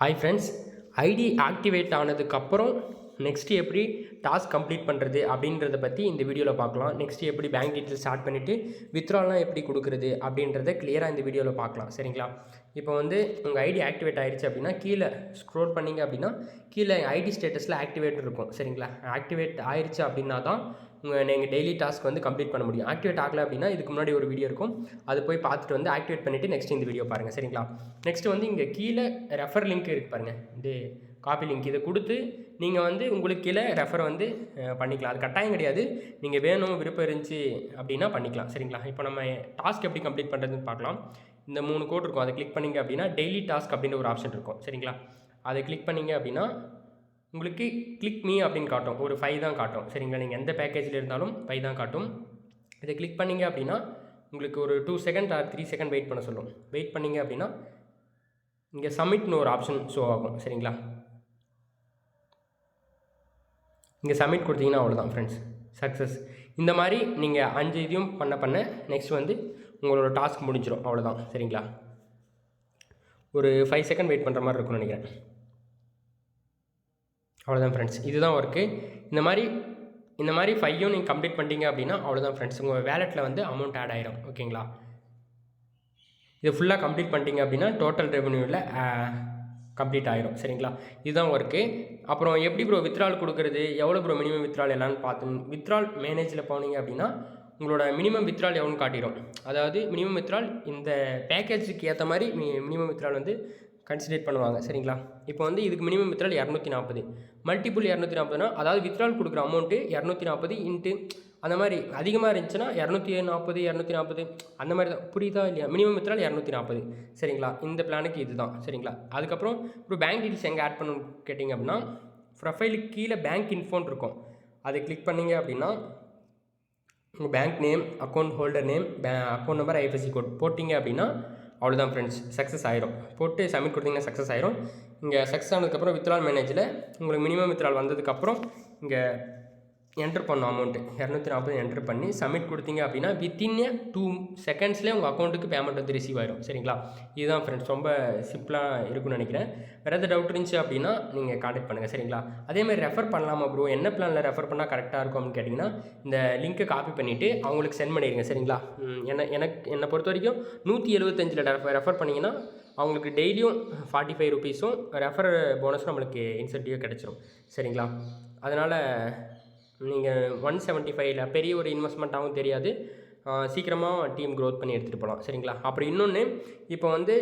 Hi friends, ID activate ஆனதுக்கப்புறம் next எப்படி task complete பண்ணுறது அப்படின்றத பற்றி இந்த வீடியோவில் பார்க்கலாம். நெக்ஸ்ட்டு எப்படி பேங்க் டீட்டெயில் ஸ்டார்ட் பண்ணிவிட்டு வித்ட்ராலாம் எப்படி கொடுக்குறது அப்படின்றத கிளியராக இந்த வீடியோவில் பார்க்கலாம். சரிங்களா? இப்போ வந்து உங்கள் ஐடி ஆக்டிவேட் ஆகிடுச்சு அப்படின்னா கீழே ஸ்க்ரோல் பண்ணிங்க அப்படின்னா கீழே ஐடி ஸ்டேட்டஸில் ஆக்டிவேட் இருக்கும். சரிங்களா? ஆக்டிவேட் ஆயிடுச்சு அப்படின்னா தான் நீங்கள் டெய்லி டாஸ்க் வந்து கம்ப்ளீட் பண்ண முடியும். ஆக்டிவேட் ஆகலை அப்படின்னா இதுக்கு முன்னாடி ஒரு வீடியோ இருக்கும், அது போய் பார்த்துட்டு வந்து ஆக்டிவேட் பண்ணிவிட்டு நெக்ஸ்ட் இந்த வீடியோ பாருங்கள். சரிங்களா? நெக்ஸ்ட் வந்து இங்கே கீழே ரெஃபர் லிங்க் இருக்குது பாருங்கள், இது காப்பி லிங்க். இதை கொடுத்து நீங்கள் வந்து உங்களுக்கு கீழே ரெஃபர் வந்து பண்ணிக்கலாம். அது கட்டாயம் கிடையாது, நீங்கள் வேணும் விருப்பம் இருந்துச்சு அப்படின்னா பண்ணிக்கலாம். சரிங்களா? இப்போ நம்ம டாஸ்க் எப்படி கம்ப்ளீட் பண்ணுறதுன்னு பார்க்கலாம். இந்த 3 கோட் இருக்கும், அதை கிளிக் பண்ணிங்க அப்படின்னா டெய்லி டாஸ்க் அப்படின்ற ஒரு ஆப்ஷன் இருக்கும். சரிங்களா? அதை கிளிக் பண்ணிங்க அப்படின்னா உங்களுக்கு கிளிக் மீ அப்படின்னு காட்டும். ஒரு 5 தான் காட்டும். சரிங்களா? நீங்கள் எந்த பேக்கேஜில் இருந்தாலும் 5 தான் காட்டும். இதை கிளிக் பண்ணிங்க அப்படின்னா உங்களுக்கு ஒரு 2 செகண்ட் ஆர் 3 செகண்ட் வெயிட் பண்ண சொல்லும். வெயிட் பண்ணிங்க அப்படின்னா இங்கே சப்மிட்னு ஒரு ஆப்ஷன் ஷோ ஆகும். சரிங்களா? இங்கே சப்மிட் கொடுத்தீங்கன்னா அவ்வளோதான் ஃப்ரெண்ட்ஸ், சக்ஸஸ். இந்த மாதிரி நீங்கள் 5 இதையும் பண்ண நெக்ஸ்ட் வந்து உங்களோட டாஸ்க் முடிஞ்சிடும். அவ்வளோதான். சரிங்களா? ஒரு 5 செகண்ட் வெயிட் பண்ணுற மாதிரி இருக்கும்னு நினைக்கிறேன். அவ்வளோதான் ஃப்ரெண்ட்ஸ், இதுதான் ஒர்க்கு. இந்த மாதிரி 5யும் நீங்கள் கம்ப்ளீட் பண்ணிட்டீங்க அப்படின்னா அவ்வளோதான் ஃப்ரெண்ட்ஸ், உங்கள் வேலெட்டில் வந்து அமௌண்ட் ஆட் ஆகிடும். ஓகேங்களா? இது ஃபுல்லாக கம்ப்ளீட் பண்ணிட்டீங்க அப்படின்னா டோட்டல் ரெவன்யூவில் கம்ப்ளீட் ஆகிடும். சரிங்களா? இதுதான் ஒர்க்கு. அப்புறம் எப்படி ப்ரோ வித்ட்ரால் கொடுக்குறது, எவ்வளோ ப்ரோ மினிமம் வித்ட்ரால் எல்லான்னு பார்த்து வித்ட்ரால் மேனேஜில் போனீங்க அப்படின்னா உங்களோட மினிமம் வித்ட்ரால் எவ்வளோன்னு காட்டிடும். அதாவது மினிமம் வித்ட்ரால் இந்த பேக்கேஜுக்கு ஏற்ற மாதிரி மினிமம் வித்ட்ரால் வந்து கன்சிடர் பண்ணுவாங்க. சரிங்களா? இப்போ வந்து இதுக்கு மினிமம் வித்ட்ரால் 240, மல்டிபிள் 240னா அதாவது வித்ட்ரால் கொடுக்குற அமௌண்ட்டு 240 இன்ட்டு அந்த மாதிரி அதிகமாக இருந்துச்சுன்னா 240 240 அந்த மாதிரி தான். புரியுதா இல்லையா? Minimum withdrawal 240. சரிங்களா? இந்த பிளானுக்கு இது தான். சரிங்களா? அதுக்கப்புறம் ஒரு பேங்க் டீட்டெயில்ஸ் எங்கே ஆட் பண்ணணும்னு கேட்டிங்க அப்படின்னா ப்ரொஃபைலுக்கு கீழே பேங்க் இன்ஃபோன் இருக்கும், அதை கிளிக் பண்ணிங்க அப்படின்னா உங்கள் bank name, account holder name, account number, IFSC code போட்டிங்க அப்படின்னா அவ்வளோதான் ஃப்ரெண்ட்ஸ், சக்ஸஸ் ஆயிரும். போட்டு சப்மிட் கொடுத்தீங்கன்னா சக்ஸஸ் ஆயிரும். இங்கே சக்ஸஸ் ஆனதுக்கப்புறம் வித்ட்ரால் மேனேஜில் உங்களுக்கு மினிமம் வித்ட்ரால் வந்ததுக்கப்புறம் இங்கே என்ட்ரு பண்ணணும் அமௌண்ட்டு 240 என்ட்ரு பண்ணி சப்மிட் கொடுத்தீங்க அப்படின்னா வித்தின் 2 செகண்ட்ஸ்லேயே உங்கள் அக்கௌண்ட்டுக்கு பேமெண்ட் வந்து ரிசீவ் ஆயிரும். சரிங்களா? இதுதான் ஃப்ரெண்ட்ஸ், ரொம்ப சிம்பிளாக இருக்குன்னு நினைக்கிறேன். வேறு எதாவது டவுட் இருந்துச்சு அப்படின்னா நீங்கள் கான்டெக்ட் பண்ணுங்கள். சரிங்களா? அதேமாதிரி ரெஃபர் பண்ணலாமா ப்ரோ, என்ன பிளானில் ரெஃபர் பண்ணால் கரெக்டாக இருக்கும் அப்படின்னு கேட்டிங்கன்னா இந்த லிங்க்கை காப்பி பண்ணிவிட்டு அவங்களுக்கு சென்ட் பண்ணிடுங்க. சரிங்களா? என்னை பொறுத்த வரைக்கும் 175 ரெஃபர் பண்ணிங்கன்னா அவங்களுக்கு டெய்லியும் 45 ருபீஸும் ரெஃபர் போனஸும் நம்மளுக்கு இன்சென்டிவாக கிடச்சிரும். சரிங்களா? அதனால் நீங்கள் 175 பெரிய ஒரு இன்வெஸ்ட்மெண்ட்டாகவும் தெரியாது, சீக்கிரமாக டீம் க்ரோத் பண்ணி எடுத்துகிட்டு போகலாம். சரிங்களா? அப்புறம் இன்னொன்று, இப்போ வந்து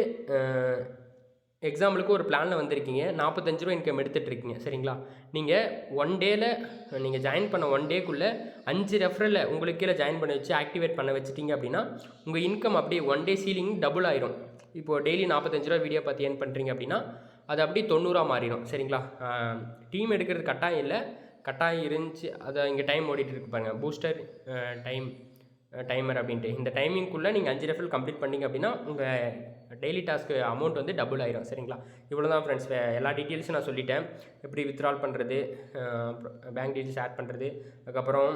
எக்ஸாம்பிளுக்கு ஒரு பிளானில் வந்திருக்கீங்க, 45 ரூபா இன்கம் எடுத்துகிட்ருக்கீங்க. சரிங்களா? நீங்கள் 1 டேயில் நீங்கள் ஜாயின் பண்ண 1 டேக்குள்ளே 5 ரெஃபரில் உங்களுக்கு கீழே ஜாயின் பண்ண வச்சு ஆக்டிவேட் பண்ண வச்சுட்டிங்க அப்படின்னா உங்கள் இன்கம் அப்படியே 1 டே சீலிங் டபுள் ஆயிரும். இப்போது டெய்லி 45 ரூபா வீடியோ பார்த்து ஏர்ன் பண்ணுறீங்க அப்படின்னா அது அப்படியே 90 மாறிடும். சரிங்களா? டீம் எடுக்கிறது கட்டாயம் இல்லை, கட்டாயம் இருந்துச்சு. அதை இங்கே டைம் ஓடிட்டு இருக்கு பாருங்கள், பூஸ்டர் டைமர் அப்படின்ட்டு. இந்த டைமிங்குள்ளே நீங்கள் 5 ரெஃபரல் கம்ப்ளீட் பண்ணிங்க அப்படின்னா உங்கள் டெய்லி டாஸ்க்கு அமௌண்ட் வந்து டபுள் ஆயிரும். சரிங்களா? இவ்வளோ தான் ஃப்ரெண்ட்ஸ், எல்லா டீட்டெயில்ஸும் நான் சொல்லிட்டேன். எப்படி வித்ட்ரால் பண்ணுறது, பேங்க் டீட்டெயில்ஸ் ஆட் பண்ணுறது, அதுக்கப்புறம்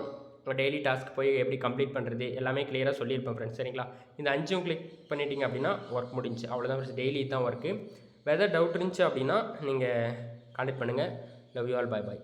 டெய்லி டாஸ்க் போய் எப்படி கம்ப்ளீட் பண்ணுறது எல்லாமே கிளியராக சொல்லியிருப்பேன் ஃப்ரெண்ட்ஸ். சரிங்களா? இந்த 5ம் கிளிக் பண்ணிட்டீங்க அப்படின்னா ஒர்க் முடிஞ்சு. அவ்வளோதான் ஃப்ரெண்ட்ஸ், டெய்லி தான் ஒர்க்கு. வேறு ஏதாவது டவுட் இருந்துச்சு அப்படின்னா நீங்கள் கான்டெக்ட் பண்ணுங்கள். Love you all, bye bye.